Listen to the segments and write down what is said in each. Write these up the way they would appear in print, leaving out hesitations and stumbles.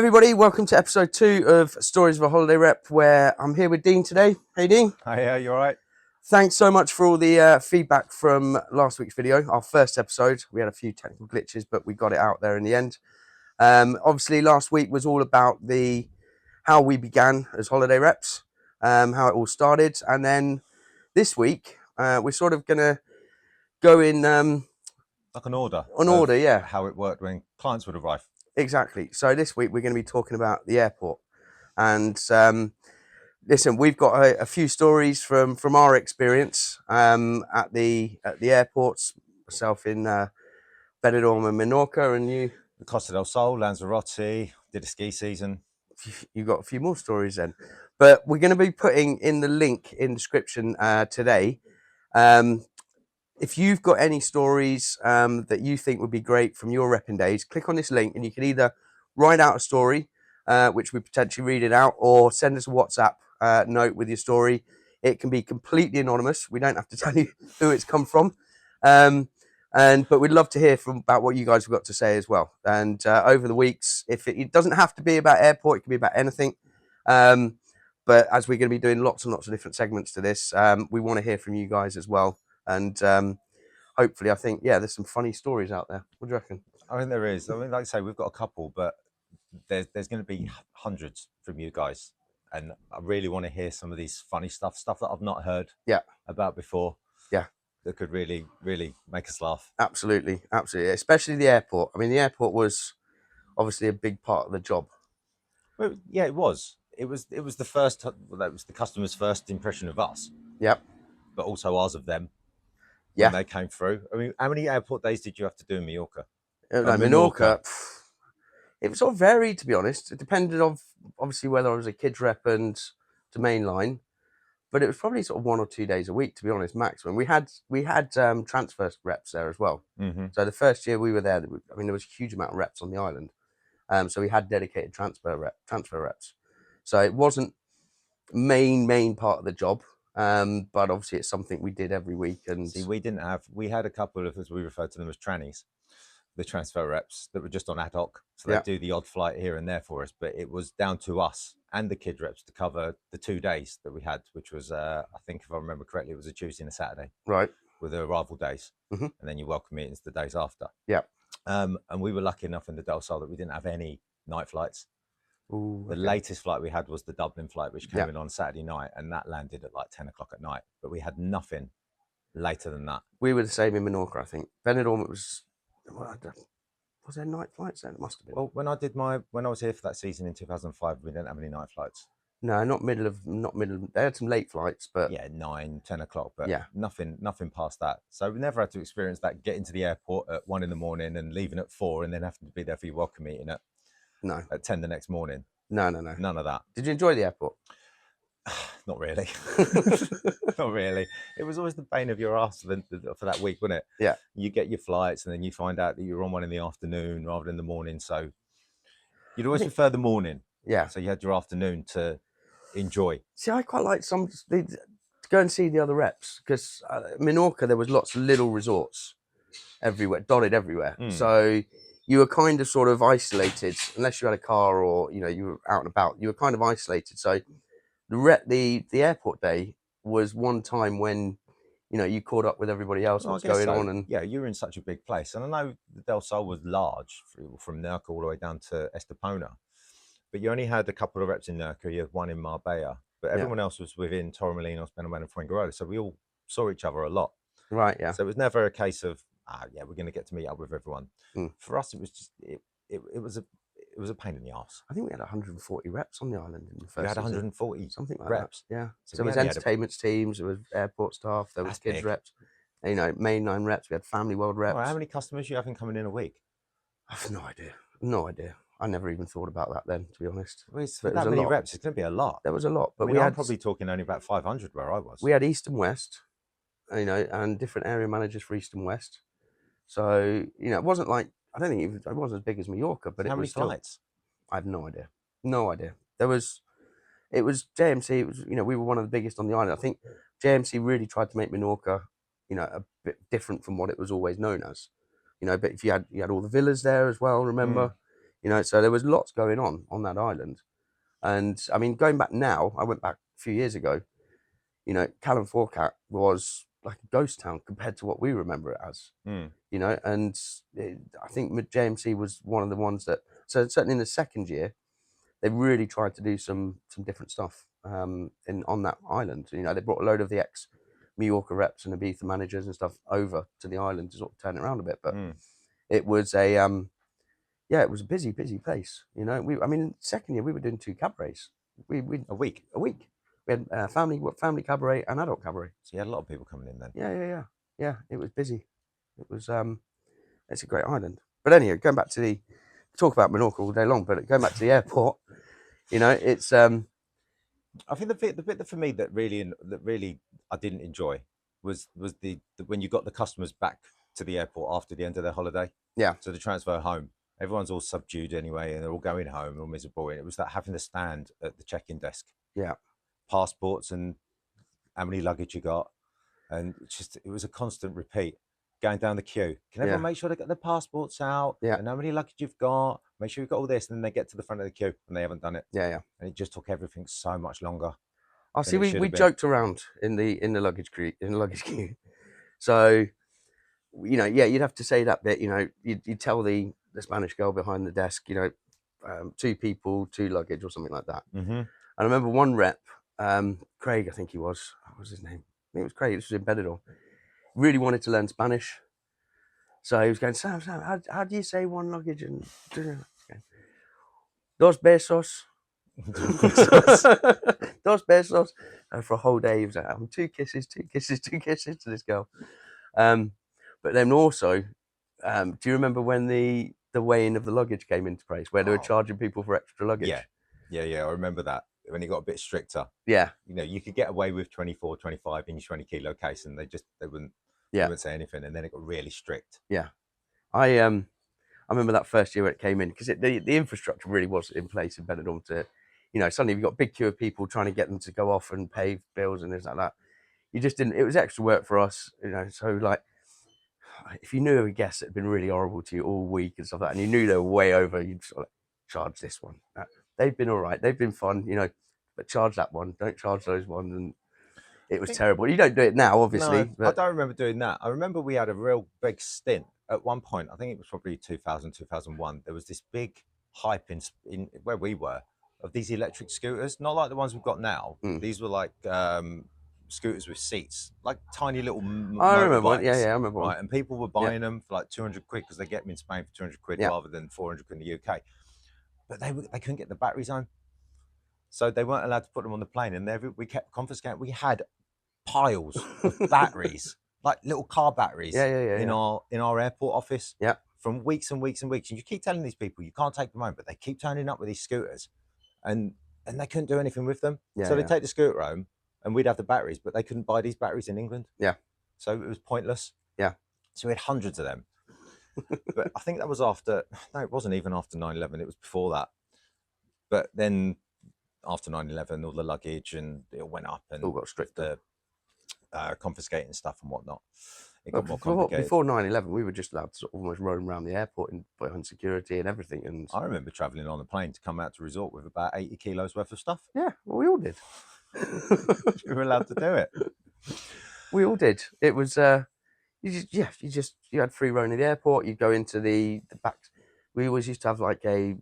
everybody, welcome to episode 2 of Stories of a Holiday Rep, where I'm here with Dean today. Hey Dean. Hi, you all right? Thanks so much for all the feedback from last week's video, our first episode. We had a few technical glitches, but we got it out there in the end. Obviously, last week was all about how we began as holiday reps, how it all started. And then this week, we're sort of going to go in... like an order. Yeah. How it worked when clients would arrive. Exactly. So this week, we're going to be talking about the airport. And listen, we've got a few stories from our experience at the airports. Myself in Benidorm and Menorca, and you. The Costa del Sol, Lanzarote, did a ski season. You got a few more stories then, but we're going to be putting in the link in the description today. If you've got any stories that you think would be great from your repping days, click on this link, and you can either write out a story, which we potentially read it out, or send us a WhatsApp note with your story. It can be completely anonymous. We don't have to tell you who it's come from. But we'd love to hear about what you guys have got to say as well. And over the weeks, if it doesn't have to be about airport, it can be about anything. But as we're going to be doing lots and lots of different segments to this, we want to hear from you guys as well. And hopefully, I think, there's some funny stories out there. What do you reckon? I mean, there is. I mean, like I say, we've got a couple, but there's going to be hundreds from you guys. And I really want to hear some of these funny stuff that I've not heard about before. Yeah. That could really, really make us laugh. Absolutely. Absolutely. Especially the airport. I mean, the airport was obviously a big part of the job. Well, yeah, it was. It was the first, that was the customer's first impression of us. Yep. But also ours of them. Yeah. When they came through. I mean, how many airport days did you have to do in Mallorca? Menorca. It was sort of varied, to be honest. It depended on obviously whether I was a kids rep and to mainline, but it was probably sort of 1 or 2 days a week, to be honest, maximum. We had transfer reps there as well. Mm-hmm. So the first year we were there, I mean, there was a huge amount of reps on the island. So we had dedicated transfer reps. So it wasn't main part of the job. But obviously it's something we did every week. And see, we had a couple of, as we refer to them as trannies, the transfer reps that were just on ad hoc. So they'd do the odd flight here and there for us, but it was down to us and the kid reps to cover the 2 days that we had, which was, I think if I remember correctly, it was a Tuesday and a Saturday. Right. With the arrival days. Mm-hmm. And then your welcome meetings the days after. Yeah. And we were lucky enough in the Del Sol that we didn't have any night flights. Ooh, the latest flight we had was the Dublin flight, which came in on Saturday night, and that landed at like 10 o'clock at night. But we had nothing later than that. We were the same in Menorca, I think. Benidorm, it was. Was there night flights then? It must have been. Well, when I was here for that season in 2005, we didn't have any night flights. No, not middle of. They had some late flights, but 9, 10 o'clock, but nothing past that. So we never had to experience that. Getting to the airport at 1 a.m. and leaving at 4, and then having to be there for your welcome meeting at 10 the next morning. No, none of that. Did you enjoy the airport? Not really. Not really. It was always the bane of your ass for that week, wasn't it? Yeah. You get your flights, and then you find out that you're on one in the afternoon rather than the morning. So you'd always prefer the morning. Yeah. So you had your afternoon to enjoy. See, I quite like to go and see the other reps, because Menorca, there was lots of little resorts everywhere, dotted everywhere. So you were kind of sort of isolated, unless you had a car or you were out and about. You were kind of isolated. So the airport day was one time when you caught up with everybody else, what's going on, and you were in such a big place. And I know the Del Sol was large from Nerca all the way down to Estepona, but you only had a couple of reps in Nerca. You had one in Marbella, but everyone else was within Torremolinos, Benalmádena, and Fuengirola. So we all saw each other a lot. Right. Yeah. So it was never a case of we're going to get to meet up with everyone. For us, it was just it was a pain in the arse. I think we had 140 reps on the island in the first. We had 140 something like reps. That. Yeah. So there was entertainment teams, there was airport staff, there was kids reps, mainline reps. We had Family World reps. How many customers are you having coming in a week? I have no idea. No idea. I never even thought about that then, to be honest. Well, that many reps, it's going to be a lot. There was a lot, but I'm probably talking only about 500 where I was. We had East and West, and different area managers for East and West. So it wasn't like, I don't think it wasn't as big as Mallorca, but how many flights? I have no idea. No idea. It was JMC. It was we were one of the biggest on the island. I think JMC really tried to make Menorca, a bit different from what it was always known as. But if you had all the villas there as well. Remember, You know, so there was lots going on that island. And I mean, going back now, I went back a few years ago. You know, Callum Forcat was like a ghost town compared to what we remember it as. You know, and I think JMC was one of the ones that. So certainly in the second year, they really tried to do some different stuff on that island. You know, they brought a load of the ex Mallorca reps and Ibiza managers and stuff over to the island to sort of turn it around a bit. But it was a yeah, it was a busy place. You know, I mean, second year we were doing 2 cabarets. We A week. We had family cabaret and adult cabaret. So you had a lot of people coming in then. Yeah. It was busy. It was it's a great island. But anyway, going back to the talk about Menorca all day long, but going back to the airport, you know, it's I think the bit that for me that really I didn't enjoy was the when you got the customers back to the airport after the end of their holiday. Yeah. So the transfer home, everyone's all subdued anyway, and they're all going home, all miserable. And it was that having to stand at the check-in desk. Yeah. Passports and how many luggage you got, and it was a constant repeat. Going down the queue, can everyone make sure they get their passports out? Yeah. And how many luggage you've got? Make sure you've got all this, and then they get to the front of the queue and they haven't done it. Yeah. And it just took everything so much longer. I see. We joked around in the luggage queue. So, you know, yeah, you'd have to say that bit. You know, you'd tell the Spanish girl behind the desk, you know, 2 people, 2 luggage, or something like that. And I remember one rep, Craig, I think he was. What was his name? I think it was Craig. This was in Benidorm. Really wanted to learn Spanish, so he was going, Sam, how do you say 1 luggage? And dos besos. Dos besos. And for a whole day, he was like, 2 kisses, 2 kisses, 2 kisses to this girl. But then also, do you remember when the weighing of the luggage came into place, where they were charging people for extra luggage? Yeah. I remember that when it got a bit stricter. Yeah. You know, you could get away with 24, 25 in your 20 kilo case, and they wouldn't say anything, and then it got really strict. Yeah. I remember that first year when it came in, because the infrastructure really was in place in Benidorm to, you know, suddenly you've got a big queue of people trying to get them to go off and pay bills and things like that. You just didn't. It was extra work for us, you know. So like, if you knew a guest that had been really horrible to you all week and stuff like that, and you knew they were way over, you'd sort of charge this one. They've been all right. They've been fun, you know, but charge that one. Don't charge those ones. And it was terrible. You don't do it now, obviously. No, but I don't remember doing that. I remember we had a real big stint at one point. I think it was probably 2000, 2001. There was this big hype in where we were of these electric scooters, not like the ones we've got now. These were like scooters with seats, like tiny little I remember one. Yeah, I remember one. One. And people were buying them for like 200 quid because they get them in Spain for 200 quid rather than 400 quid in the UK. But they couldn't get the batteries home, so they weren't allowed to put them on the plane. And we kept confiscating. We had piles of batteries, like little car batteries, in our airport office. Yeah. From weeks and weeks and weeks. And you keep telling these people you can't take them home, but they keep turning up with these scooters, and they couldn't do anything with them. So they take the scooter home, and we'd have the batteries, but they couldn't buy these batteries in England. Yeah. So it was pointless. Yeah. So we had hundreds of them. But I think that was after, no, it wasn't even after 9/11. It was before that. But then after 9/11, all the luggage and it all went up, and all got stricter. Confiscating stuff and whatnot. It got more complicated. Before 9/11, we were just allowed to sort of almost roam around the airport and behind security and everything. And I remember travelling on a plane to come out to resort with about 80 kilos worth of stuff. Yeah, well, we all did. We were allowed to do it. We all did. It was you had free roam in the airport. You'd go into the back. We always used to have like the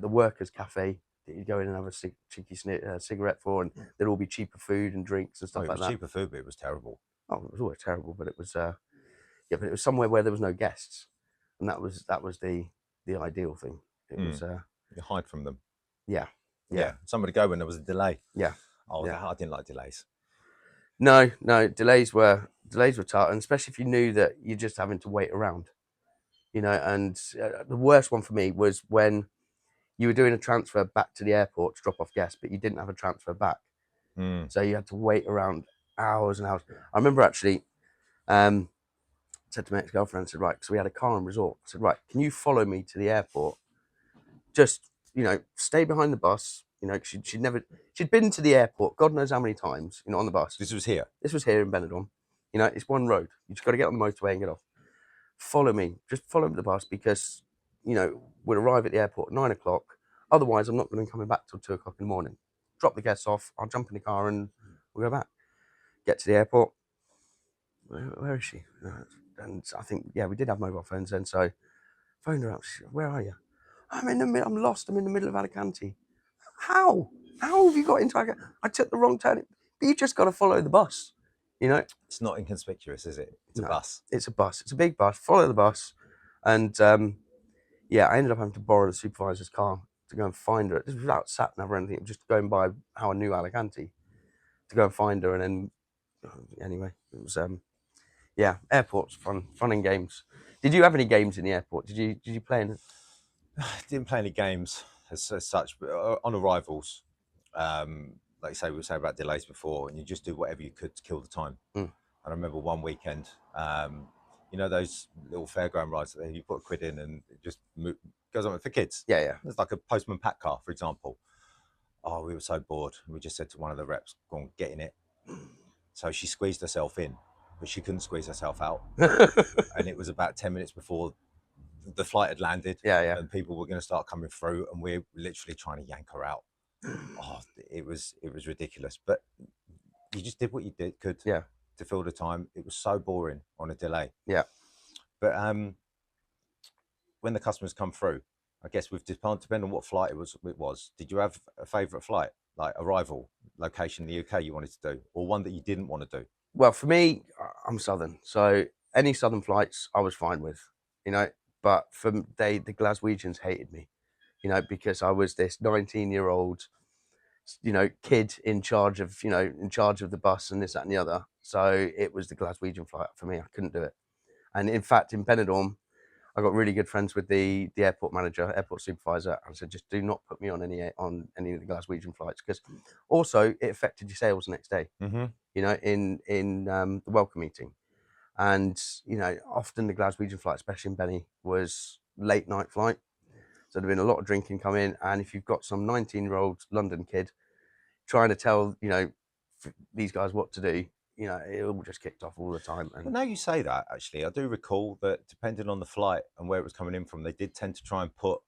workers' cafe that you'd go in and have a cheeky cigarette for, and there'd all be cheaper food and drinks and stuff like that. Cheaper food, but it was terrible. Oh, it was always terrible, but it was but it was somewhere where there was no guests, and that was the ideal thing. It was you hide from them. Yeah. Somebody go when there was a delay. Yeah. Oh, yeah. I didn't like delays. No, delays were tough, and especially if you knew that you're just having to wait around, you know. And the worst one for me was when you were doing a transfer back to the airport to drop off guests, but you didn't have a transfer back, so you had to wait around hours and hours. I remember actually said to my ex-girlfriend, I said, right, because we had a car and resort. I said, right, can you follow me to the airport? Just, you know, stay behind the bus. You know, she'd been to the airport, God knows how many times, you know, on the bus. This was here in Benidorm. You know, it's one road. You just got to get on the motorway and get off. Follow me. Just follow me to the bus, because, you know, we'll arrive at the airport at 9 o'clock. Otherwise, I'm not going to be coming back till 2 o'clock in the morning. Drop the guests off. I'll jump in the car and we'll go back. Get to the airport. Where is she? And I think, yeah, we did have mobile phones then. So phoned her up. Where are you? I'm lost. I'm in the middle of Alicante. How? How have you got into Alicante? I took the wrong turn. But you just got to follow the bus. You know, it's not inconspicuous, is it? It's a bus. It's a bus. It's a big bus. Follow the bus. And yeah, I ended up having to borrow the supervisor's car to go and find her. This was without sat nav or anything. Just going by how I knew Alicante to go and find her. And then anyway, it was yeah, airports, fun and games. Did you have any games in the airport? Did you play in it? Didn't play any games as such, but on arrivals, like you say, we were saying about delays before, and you just do whatever you could to kill the time. And I remember one weekend, you know, those little fairground rides that you put £1 in and it just goes on for kids. Yeah, yeah. It's like a postman pack car, for example. Oh, we were so bored. We just said to one of the reps, "Go on, get in it." So she squeezed herself in, but she couldn't squeeze herself out. And it was about 10 minutes before the flight had landed. Yeah, yeah. And people were going to start coming through, and we're literally trying to yank her out. Oh, it was ridiculous. But you just did what you could to fill the time. It was so boring on a delay. Yeah. But when the customers come through, I guess depending on what flight it was, did you have a favourite flight, like arrival location in the UK you wanted to do, or one that you didn't want to do? Well, for me, I'm Southern, so any Southern flights I was fine with, you know. But the Glaswegians hated me, you know, because I was this 19-year-old, you know, kid in charge of the bus and this, that, and the other. So it was the Glaswegian flight for me. I couldn't do it. And in fact, in Benidorm, I got really good friends with the airport manager, airport supervisor, and said, just do not put me on any of the Glaswegian flights, because also it affected your sales the next day. You know, in the welcome meeting, and you know, often the Glaswegian flight, especially in Benny, was late night flight, so there'd been a lot of drinking come in, and if you've got some 19-year-old London kid trying to tell, you know, these guys what to do, you know, it all just kicked off all the time. And now you say that, actually, I do recall that depending on the flight and where it was coming in from, they did tend to try and put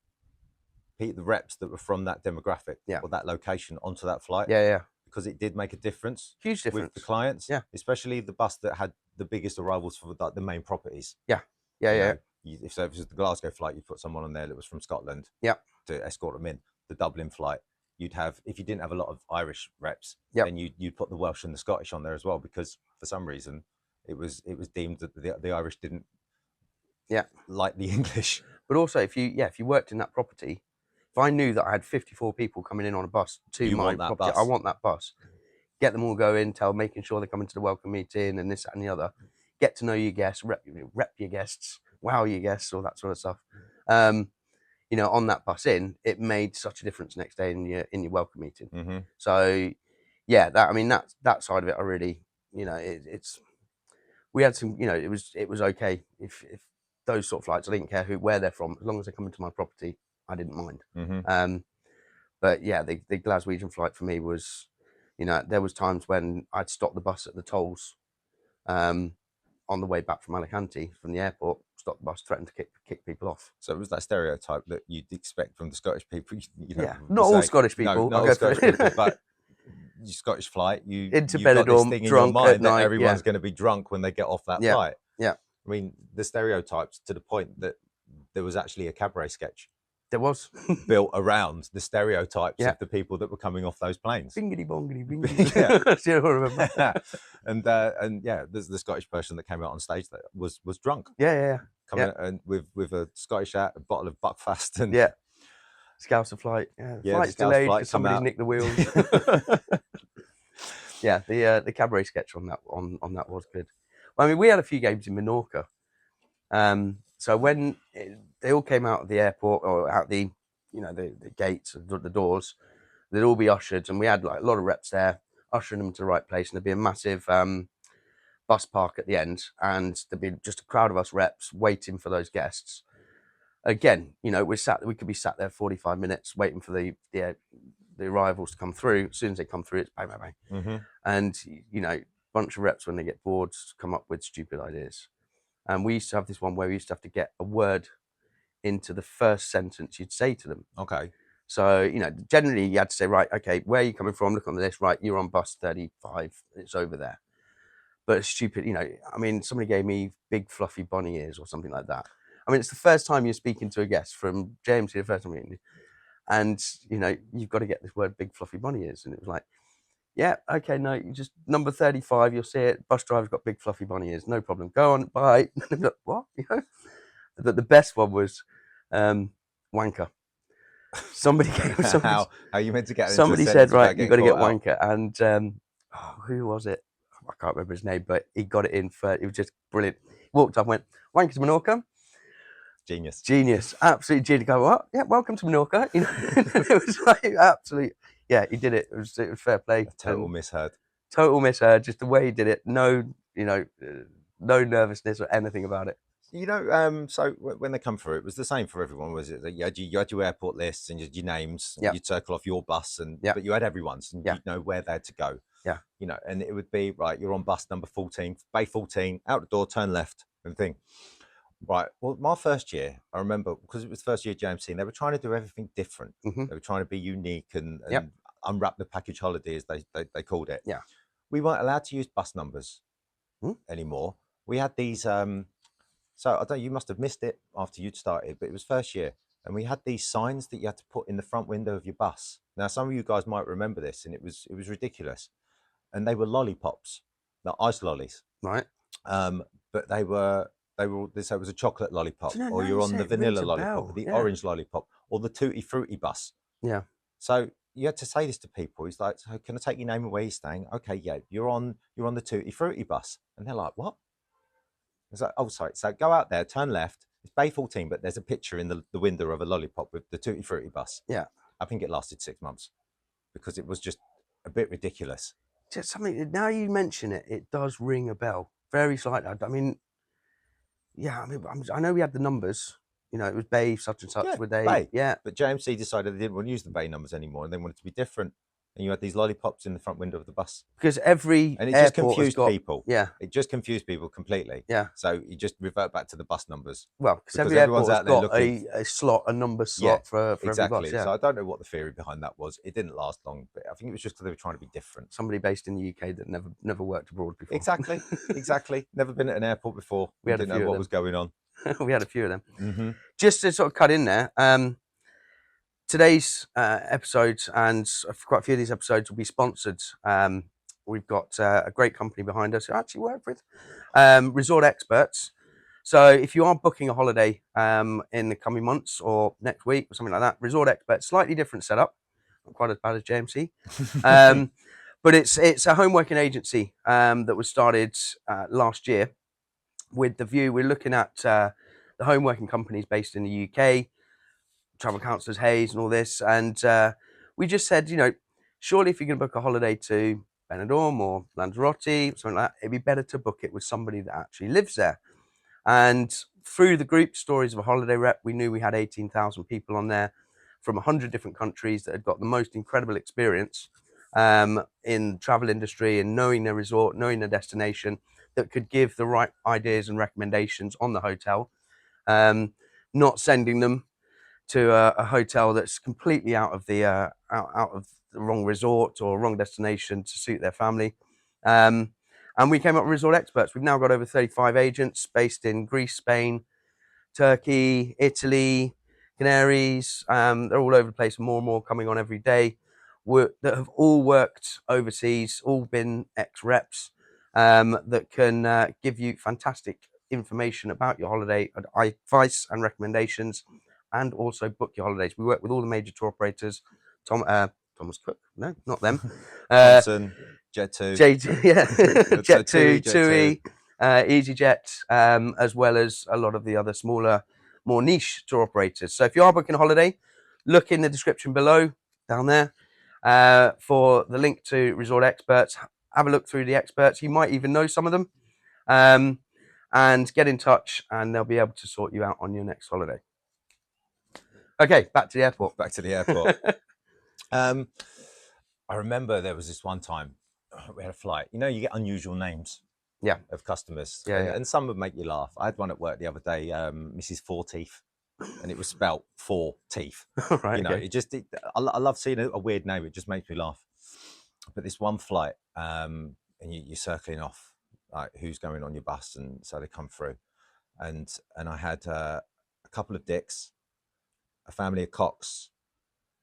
the reps that were from that demographic or that location onto that flight. Yeah. Because it did make a difference. Huge difference with the clients. Yeah. Especially the bus that had the biggest arrivals for the main properties. Yeah. If it was the Glasgow flight, you'd put someone on there that was from Scotland. Yeah. To escort them in. The Dublin flight, you'd have, if you didn't have a lot of Irish reps, then you'd put the Welsh and the Scottish on there as well, because for some reason it was deemed that the Irish didn't like the English. But also, if you worked in that property, if I knew that I had 54 people coming in on a bus to my property, I want that bus. Get them all going, making sure they're coming to the welcome meeting and this, that, and the other. Get to know your guests, rep your guests, wow your guests, all that sort of stuff. You know, on that bus it made such a difference next day in your welcome meeting. So, yeah, that side of it, I really, you know, we had some, you know, it was okay if those sort of flights, I didn't care where they're from, as long as they come into my property, I didn't mind. But yeah, the Glaswegian flight for me was, you know, there was times when I'd stop the bus at the tolls on the way back from Alicante, from the airport, stop the bus, threatened to kick people off. So it was that stereotype that you'd expect from the Scottish people. You know, not all Scottish people. No, not all Scottish people, but your Scottish flight, into Benidorm, drunk in your mind at night, that everyone's going to be drunk when they get off that flight. Yeah. I mean, the stereotypes, to the point that there was actually a cabaret sketch. There was built around the stereotypes of the people that were coming off those planes. Bingity bongity bingity. Still remember. And yeah, there's the Scottish person that came out on stage that was drunk. Yeah. Coming and with a Scottish hat, a bottle of Buckfast, and Scouser flight. Yeah, the flight's delayed because somebody's nicked the wheels. Yeah, the cabaret sketch on that was good. Well, I mean, we had a few games in Menorca. So when they all came out of the airport, or out the gates, the doors, they'd all be ushered, and we had like a lot of reps there ushering them to the right place, and there'd be a massive bus park at the end, and there'd be just a crowd of us reps waiting for those guests. Again, you know, we could be sat there 45 minutes waiting for the arrivals to come through. As soon as they come through, it's bang, bang, bang. And you know, bunch of reps, when they get bored, come up with stupid ideas. And we used to have this one where we used to have to get a word into the first sentence you'd say to them. Okay. So, you know, generally you had to say, right, okay, where are you coming from? Look on the list, right, you're on bus 35, it's over there. But it's stupid, you know, I mean, somebody gave me big fluffy bunny ears or something like that. I mean, it's the first time you're speaking to a guest from JMC, the first time meeting you, and, you know, you've got to get this word big fluffy bunny ears. And it was like, yeah, okay, no, you just number 35, you'll see it. Bus driver's got big fluffy bunny ears, no problem. Go on, bye. Like, what? You know? The best one was wanker. Somebody gave How you meant to get into a somebody sentence said, right, without you've getting got to get caught out? wanker. And who was it? I can't remember his name, but he got it in for it was just brilliant. Walked up, went, wanker to Menorca. Genius. Genius, absolute genius. Go, what? Yeah, welcome to Menorca. You know, it was like absolute. Yeah, he did it. It was fair play. A total misheard. Total misheard. Just the way he did it. No, you know, no nervousness or anything about it. You know, so when they come through, it was the same for everyone, was it? That you had your airport lists and your names, and Yeah. you'd circle off your bus, and Yeah. but you had everyone's, and Yeah. you'd know where they had to go. Yeah. You know, and it would be right. You're on bus number 14, bay 14, out the door, turn left, and thing. Right. Well, my first year, I remember because it was first year JMC, and they were trying to do everything different. Mm-hmm. They were trying to be unique and Yep. unwrap the package holiday, as they called it. Yeah. We weren't allowed to use bus numbers anymore. We had these. So I don't. You must have missed it after you'd started, but it was first year, and we had these signs that you had to put in the front window of your bus. Now, some of you guys might remember this, and it was ridiculous, and they were lollipops, not ice lollies, Right. but they were. So it was a chocolate lollipop, Do you know, or now you're you on say the it, it rings vanilla a lollipop, bell. or the Yeah. orange lollipop, or the tutti frutti bus. Yeah. So you had to say this to people. He's like, so "Can I take your name and where you're staying?" Okay, yeah, you're on the tutti frutti bus, and they're like, "What?" It's like, "Oh, sorry." So go out there, turn left. It's bay 14, but there's a picture in the window of a lollipop with the tutti frutti bus. Yeah. I think it lasted 6 months because it was just a bit ridiculous. Just something. Now you mention it, it does ring a bell very slightly. I mean, yeah. I mean, I know we had the numbers. You know, it was Bay such and such. Yeah, Were they? bay. Yeah. But JMC decided they didn't want to use the bay numbers anymore, and they wanted to be different. And you had these lollipops in the front window of the bus. Because every And it airport just confused has got, people. Yeah. It just confused people completely. Yeah. So you just revert back to the bus numbers. Well, because every everyone's airport has out there got looking. a slot, a number slot for every Exactly. bus. Yeah. So I don't know what the theory behind that was. It didn't last long, but I think it was just because they were trying to be different. Somebody based in the UK that never worked abroad before. Exactly. Exactly. Never been at an airport before. We had a didn't few know of what them. was going on. We had a few of them. Mm-hmm. Just to sort of cut in there, today's episodes and quite a few of these episodes will be sponsored. We've got a great company behind us who I actually work with, Resort Experts. So if you are booking a holiday in the coming months or next week or something like that, Resort Experts, slightly different setup, not quite as bad as JMC, but it's a home working agency that was started last year with the view we're looking at the home working companies based in the UK, travel counsellors, Hayes, and all this, and we just said, you know, surely if you're going to book a holiday to Benidorm or Lanzarote, something like that, it'd be better to book it with somebody that actually lives there. And through the group Stories of a Holiday Rep, we knew we had 18,000 people on there from 100 different countries that had got the most incredible experience in the travel industry and knowing their resort, knowing their destination, that could give the right ideas and recommendations on the hotel, not sending them to a hotel that's completely out of the wrong resort or wrong destination to suit their family. And we came up with Resort Experts. We've now got over 35 agents based in Greece, Spain, Turkey, Italy, Canaries. They're all over the place, more and more coming on every day, that have all worked overseas, all been ex-reps, that can give you fantastic information about your holiday, advice and recommendations, and also book your holidays. We work with all the major tour operators. Thomas Cook, no, not them. Thomson, Jet2, Jet2, TUI, EasyJet, as well as a lot of the other smaller, more niche tour operators. So if you are booking a holiday, look in the description below, down there, for the link to Resort Experts. Have a look through the experts. You might even know some of them, and get in touch, and they'll be able to sort you out on your next holiday. Okay, back to the airport. Back to the airport. I remember there was this one time we had a flight. You know, you get unusual names. Yeah. Of customers. Yeah, and some would make you laugh. I had one at work the other day, Mrs. Forteeth. and it was spelt for teeth. Right. You know, Okay. I love seeing a weird name. It just makes me laugh. But this one flight, and you're circling off, like who's going on your bus, and so they come through, and I had a couple of dicks, a family of cocks,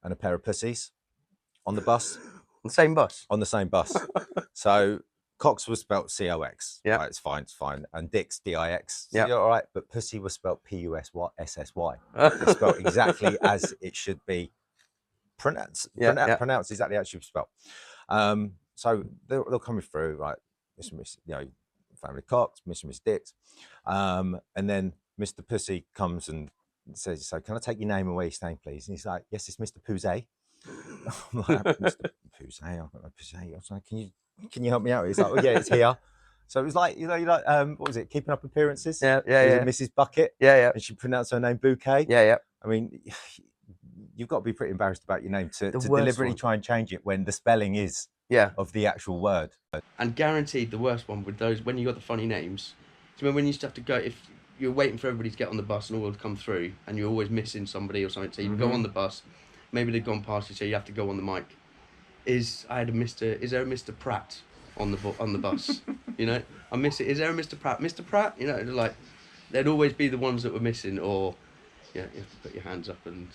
and a pair of pussies on the bus. The same bus. On the same bus. So Cox was spelt COX. Yeah. Right, it's fine. And Dix, DIX. Yeah. All right. But pussy was spelt PUSSY. It's spelt exactly as it should be pronounced. Pronounced exactly as it should be spelt. So they're coming through, right? Miss, family Cox, Miss Dix. And then Mr. Pussy comes and says, so can I take your name and where you're staying, please? And he's like, yes, it's Mr. Pussy. I'm like, Mr. Pussy, I've got no Pussy. I was like, can you help me out? He's like, oh yeah, it's here. So it was like, what was it? Keeping Up Appearances. Yeah. Mrs. Bucket. Yeah. And she pronounced her name Bouquet. Yeah. I mean, you've got to be pretty embarrassed about your name to worst deliberately one. try and change it when the spelling is of the actual word. And guaranteed the worst one with those, when you got the funny names. Do you remember when you used to have to go, if you're waiting for everybody to get on the bus and all would come through, and you're always missing somebody or something, so you'd go on the bus, maybe they'd gone past you, so you have to go on the mic. Is there a Mr. Pratt on the bus? You know, I miss it. Is there a Mr. Pratt? Mr. Pratt? You know, like, they'd always be the ones that were missing, or you have to put your hands up, and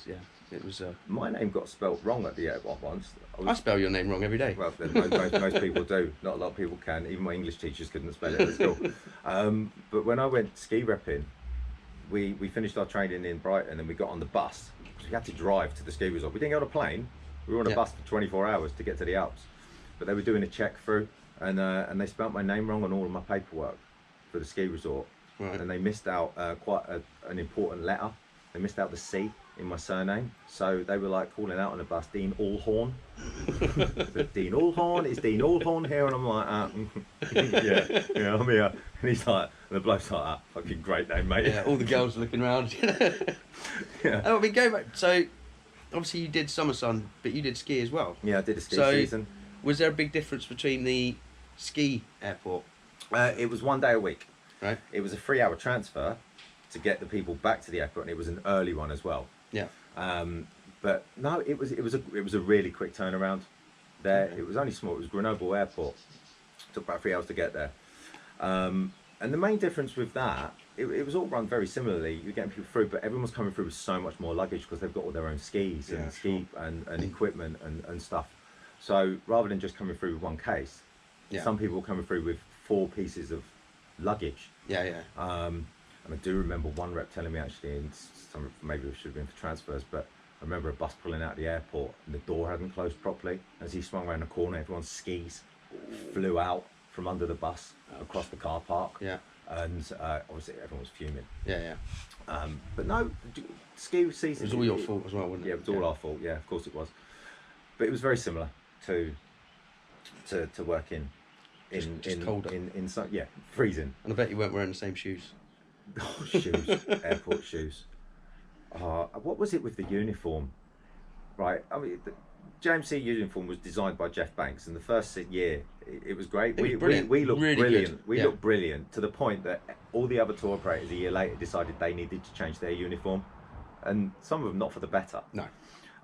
it was. My name got spelt wrong at the airport once. I spell your name wrong every day. Well, most people do. Not a lot of people can. Even my English teachers couldn't spell it at school. But when I went ski repping, we finished our training in Brighton and we got on the bus. So we had to drive to the ski resort. We didn't go on a plane. We were on a bus for 24 hours to get to the Alps. But they were doing a check through, and they spelt my name wrong on all of my paperwork for the ski resort. Right. And they missed out quite an important letter. They missed out the C in my surname, so they were like calling out on the bus, Dean Allhorn. Dean Allhorn, it's Dean Allhorn here, and I'm like, yeah, I'm here. And he's like, and the bloke's like, fucking great name, mate. Yeah, all the girls are looking around. Yeah. Oh, we go back. So, obviously, you did Summer Sun, but you did ski as well. Yeah, I did a ski season. Was there a big difference between the ski airport? It was 1 day a week. Right. It was a 3-hour transfer to get the people back to the airport, and it was an early one as well. Yeah. But no, it was a really quick turnaround there. Okay. It was only small. It was Grenoble Airport. It took about 3 hours to get there. And the main difference with that, it was all run very similarly. You're getting people through, but everyone's coming through with so much more luggage because they've got all their own skis and and equipment and stuff. So rather than just coming through with one case, some people were coming through with 4 pieces of luggage. And I do remember one rep telling me, actually, and maybe it should have been for transfers, but I remember a bus pulling out of the airport and the door hadn't closed properly. As he swung around the corner, everyone's skis flew out from under the bus across the car park. Yeah. And obviously everyone was fuming. But no, ski season. It was all your fault as well, wasn't it? Yeah, it was all our fault. Yeah, of course it was. But it was very similar to working just colder. In freezing. And I bet you weren't wearing the same shoes. Oh, shoes, airport shoes. What was it with the uniform? Right, I mean, the JMC uniform was designed by Jeff Banks, and the first year it was great. We looked really brilliant. We looked brilliant to the point that all the other tour operators a year later decided they needed to change their uniform, and some of them not for the better. No.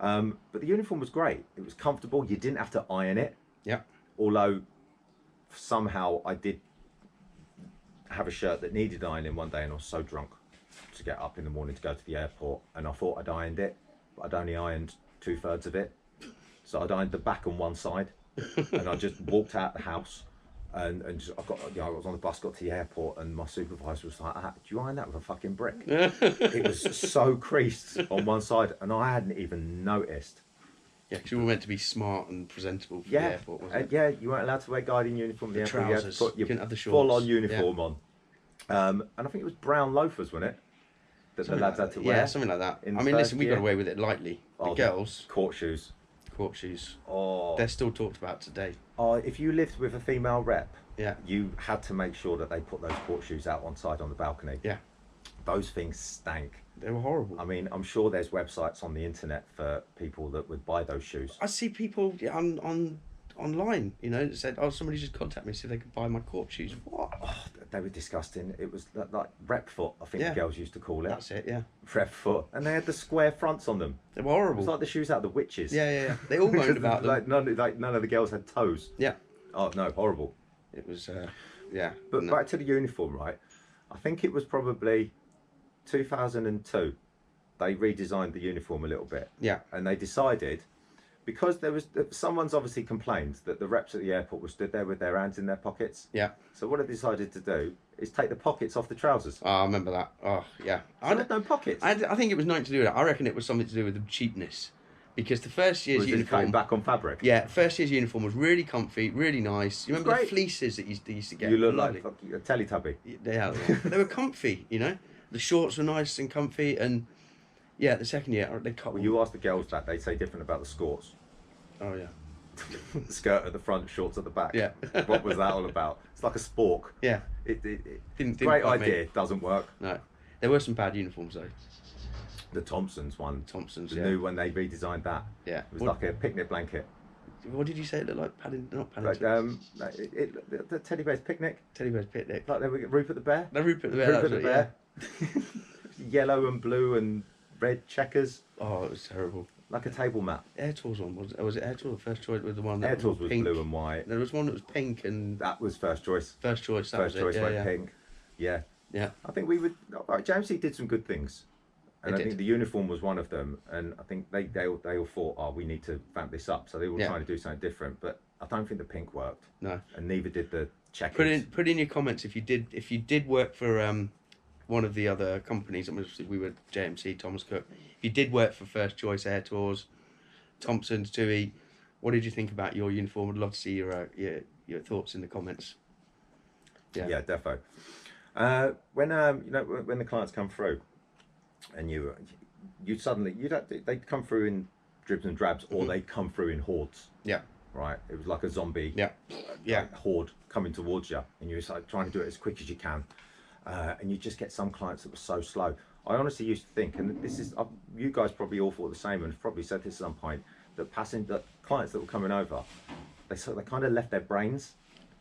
But the uniform was great. It was comfortable. You didn't have to iron it. Yeah. Although somehow I did have a shirt that needed ironing one day, and I was so drunk to get up in the morning to go to the airport, and I thought I'd ironed it, but I'd only ironed 2/3 of it. So I'd ironed the back and one side, and I just walked out the house, and just, I was on the bus, got to the airport, and my supervisor was like, "Do you iron that with a fucking brick?" It was so creased on one side, and I hadn't even noticed. Yeah, because you were meant to be smart and presentable for the airport, wasn't it? Yeah, you weren't allowed to wear guiding uniform at the airport. You had to put couldn't have the shorts. Full-on uniform on. And I think it was brown loafers, wasn't it? That the lads had to wear. Yeah, something like that. I mean, listen, we got away with it lightly. The girls. Court shoes. Court shoes. Oh. They're still talked about today. If you lived with a female rep, yeah, you had to make sure that they put those court shoes out one side on the balcony. Yeah. Those things stank. They were horrible. I mean, I'm sure there's websites on the internet for people that would buy those shoes. I see people online, that said, somebody just contact me, see if they could buy my court shoes. What? Oh, they were disgusting. It was like rep foot, I think Yeah. the girls used to call it. That's it. Yeah. Rep foot, and they had the square fronts on them. They were It horrible. was like the shoes out of the witches. Yeah. They all moaned about them. like none of the girls had toes. Yeah. Oh no, horrible. It was. Yeah. But No. back to the uniform, right? I think it was probably 2002. They redesigned the uniform a little bit. Yeah. And they decided, because someone's obviously complained that the reps at the airport were stood there with their hands in their pockets. Yeah. So what they decided to do is take the pockets off the trousers. Oh, I remember that. Oh, yeah. So they had no pockets. I think it was nothing to do with it. I reckon it was something to do with the cheapness, because the first year's Was it uniform. cutting back on fabric? Yeah, first year's uniform was really comfy, really nice. You remember Great. the fleeces that they used to get? You look Lovely. like a Teletubby. Yeah, they were comfy. You know, the shorts were nice and comfy, and yeah, the second year they cut. When you ask the girls that, they say different about the skirts. Oh yeah. Skirt at the front, shorts at the back. Yeah. What was that all about? It's like a spork. Yeah. Didn't Didn't great quite me. idea, doesn't work. No, there were some bad uniforms though. The Thompsons one. Thompsons. The Yeah. new when they redesigned that. Yeah. It was like a picnic blanket. What did you say it looked like? Not Like, Paddington. the teddy bear's picnic. Teddy bear's picnic. Like Rupert the Bear. No, Rupert the Bear. Rupert That's the it, yeah. Bear. Yellow and blue and red checkers. Oh, it was terrible. Like a table mat. Air Tours one was it Air Tours? The first choice was the one that Air Tours was pink. blue and white. There was one that was pink and That was first choice. first choice. That First was choice it. went Yeah, pink. Yeah. yeah. I think we would. James C did some good things, and They I did. think the uniform was one of them. And I think they all thought, oh, we need to vamp this up. So they were Yeah. trying to do something different. But I don't think the pink worked, No. and neither did the checkers. Put in your comments if you did work for one of the other companies. We were JMC, Thomas Cook. If you did work for First Choice Air Tours, Thompson's, TUI, what did you think about your uniform? I'd love to see your thoughts in the comments. Yeah, defo. When when the clients come through, and they'd come through in dribs and drabs, or they'd come through in hordes. Yeah. Right. It was like a zombie. Yeah. Horde coming towards you, and you're like trying to do it as quick as you can, and you just get some clients that were so slow. I honestly used to think, and this is you guys probably all thought the same, and have probably said this at some point, that clients that were coming over, they kind of left their brains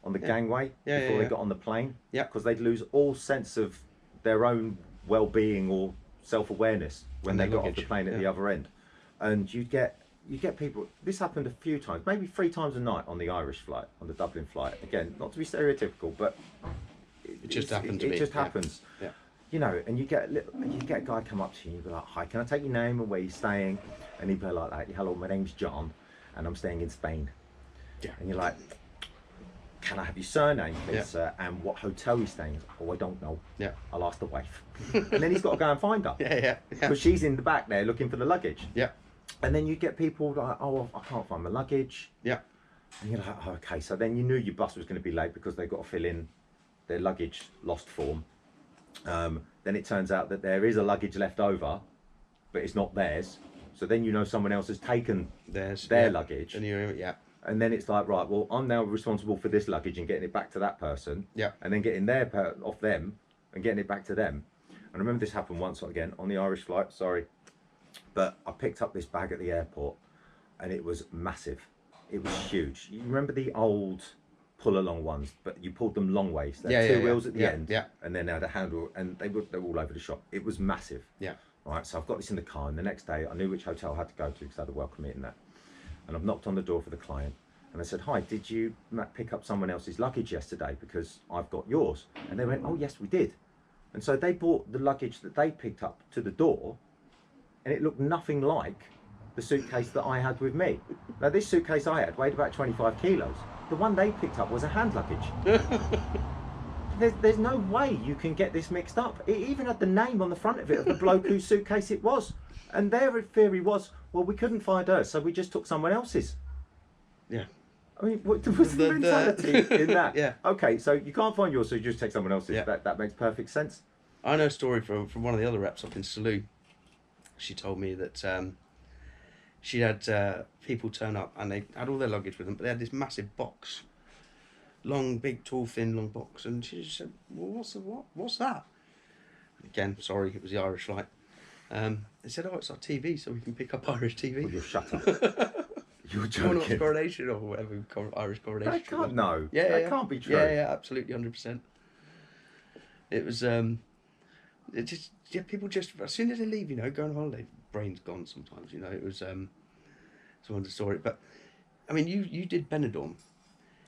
on the gangway before they got on the plane. Yeah. Because they'd lose all sense of their own well-being or self-awareness when they got off the luggage, plane at the other end, and you get people. This happened a few times, maybe 3 times a night on the Irish flight, on the Dublin flight. Again, not to be stereotypical, but It just happened It just happens. Yeah. You know, and you get a guy come up to you and you'd be like, "Hi, can I take your name and where you're staying?" And he'd be like that, "Hello, my name's John, and I'm staying in Spain." Yeah. And you're like, "Can I have your surname, please, sir? And what hotel you're staying?" "Oh, I don't know. Yeah. I'll ask the wife." And then he's got to go and find her. Yeah. Because she's in the back there looking for the luggage. Yeah. And then you get people like, "Oh, I can't find my luggage." Yeah. And you're like, "Oh, okay." So then you knew your bus was going to be late because they've got to fill in their luggage lost form. Then it turns out that there is a luggage left over, but it's not theirs. So then you know someone else has taken their luggage. And And then it's like, right, well, I'm now responsible for this luggage and getting it back to that person. Yeah. And then getting off them and getting it back to them. And I remember this happened once again on the Irish flight, sorry. But I picked up this bag at the airport and it was massive. It was huge. You remember the old pull along ones, but you pulled them long ways. They had two wheels at the end, and then they had a handle, and they were all over the shop. It was massive. Yeah. Right. So I've got this in the car, and the next day I knew which hotel I had to go to because I had a welcome meeting there. And I've knocked on the door for the client, and I said, "Hi, did you pick up someone else's luggage yesterday? Because I've got yours." And they went, "Oh yes, we did." And so they brought the luggage that they picked up to the door, and it looked nothing like the suitcase that I had with me. Now this suitcase I had weighed about 25 kilos. The one they picked up was a hand luggage. There's no way you can get this mixed up. It even had the name on the front of it of the bloke whose suitcase it was. And their theory was, well, we couldn't find hers, so we just took someone else's. Yeah. I mean, what was the mentality in that? Yeah. Okay, so you can't find yours, so you just take someone else's. Yeah. That makes perfect sense. I know a story from one of the other reps up in Salou. She told me that she had people turn up and they had all their luggage with them, but they had this massive box, long, big, tall, thin, long box, and she just said, "Well, what's that?" Again, sorry, it was the Irish flight. They said, "Oh, it's our TV, so we can pick up Irish TV." Well, you're shut up. You're Monarch's joking. coronation or whatever, Irish coronation. That can't, no. Yeah, that can't be true. Yeah, absolutely, 100%. It was it just people just as soon as they leave, you know, go on holiday, brain's gone sometimes. You know, it was someone just saw it, but I mean, you did Benidorm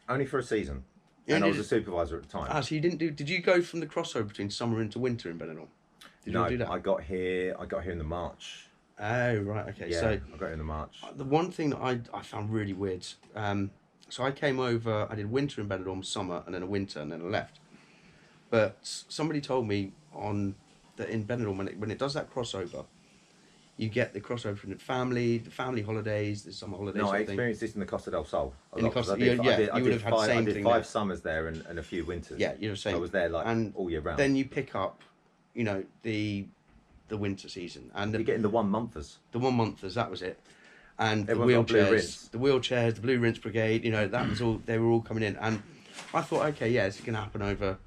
Only for a season, Yeah, and I you was a did- supervisor at the time. so you didn't do? Did you go from the crossover between summer into winter in Benidorm? Did No, you do that? I got here in the March. Oh right, okay. Yeah, So I got here in the March. the one thing that I found really weird. So I came over. I did winter in Benidorm, summer, and then a winter, and then I left. But somebody told me on that in Benidorm when it does that crossover, you get the crossover from the family holidays, the summer holidays. No, sort I of thing. experienced this in the Costa del Sol. A In the lot, 'cause Costa- I did, yeah, I did, I you would did have had the five, same I did thing 5 there. summers there and a few winters. Yeah, you're the So same. I was there like And all year round. Then you pick up, you know, the winter season and You're getting the 1 monthers. the 1 monthers. That was it. And Everyone's got blue rinse. the wheelchairs, the Blue Rinse Brigade. You know, that was all. They were all coming in, and I thought, okay, yeah, it's going to happen over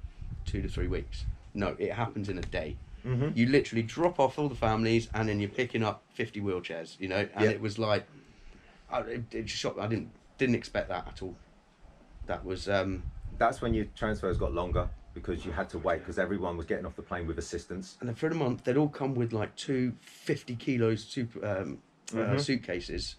2 to 3 weeks. No, it happens in a day. Mm-hmm. You literally drop off all the families, and then you're picking up 50 wheelchairs. You know, and Yep. it was like, it just shocked me. I didn't expect that at all. That was That's when your transfers got longer because you had to wait because everyone was getting off the plane with assistance. and then for the month they'd all come with like 2 50 kilos suitcases,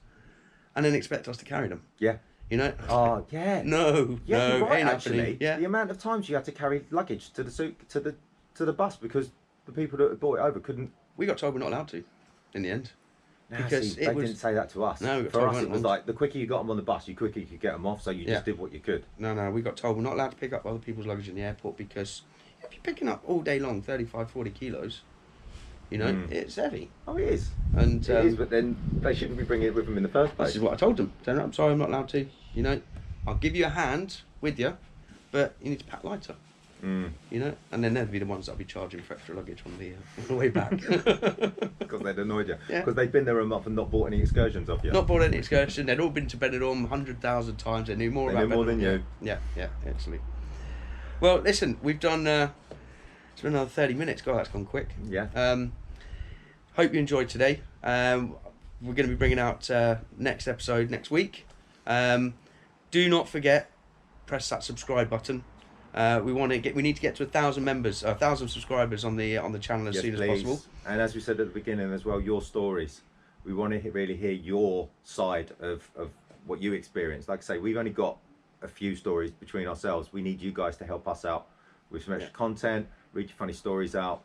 and then expect us to carry them. Yeah. You know? Oh yeah. No, Yeah, no, you're right, ain't actually. happening. Yeah. The amount of times you had to carry luggage to the bus because the people that had brought it over couldn't. We got told we're not allowed to, in the end. Nah, Because see, it they was- didn't say that to us. No, we got for told us we it was weren't. like the quicker you got them on the bus, the quicker you could get them off. So you Yeah. just did what you could. No, we got told we're not allowed to pick up other people's luggage in the airport because if you're picking up all day long 35, 40 kilos, you know, it's heavy. Oh, it is. And It is, but then they shouldn't be bringing it with them in the first place. this is what I told them. I'm sorry, I'm not allowed to. You know, I'll give you a hand with you, but you need to pack lighter. You know, and then they'd be the ones that'll be charging for extra luggage on the way back. Because they'd annoyed you. Yeah. Because they'd been there a month and not bought any excursions off you. Not bought any excursion. They'd all been to Benidorm 100,000 times. They knew more They about knew more Benidorm. than you. Yeah, absolutely. Well, listen, we've done. It's been another 30 minutes. God, that's gone quick. Yeah. Hope you enjoyed today. We're going to be bringing out next episode next week. Do not forget, press that subscribe button. We need to get to 1,000 members, 1,000 subscribers on the channel as Yes, soon as please. possible. And as we said at the beginning as well, your stories. We want to really hear your side of what you experienced. Like I say, we've only got a few stories between ourselves. We need you guys to help us out with some extra content, read your funny stories out.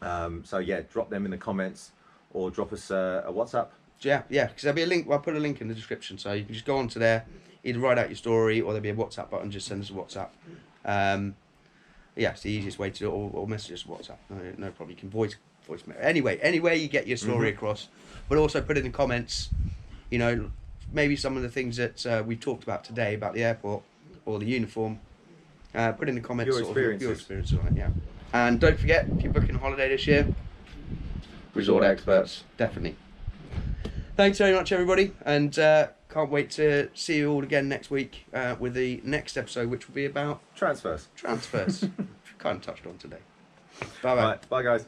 So yeah, drop them in the comments or drop us a WhatsApp. Yeah, because there'll be a link. I'll put a link in the description, so you can just go onto there, either write out your story, or there'll be a WhatsApp button. Just send us a WhatsApp. Yeah, it's the easiest way to do it, or message us WhatsApp. No problem. You can voice anywhere you get your story across, but also put in the comments. You know, maybe some of the things that we talked about today about the airport or the uniform. Put in the comments Your sort of your experiences. experience on it. Yeah, and don't forget if you're booking a holiday this year, resort experts definitely. Thanks very much, everybody, and can't wait to see you all again next week with the next episode, which will be about Transfers. transfers. Kind of touched on today. Bye bye. Right, bye guys.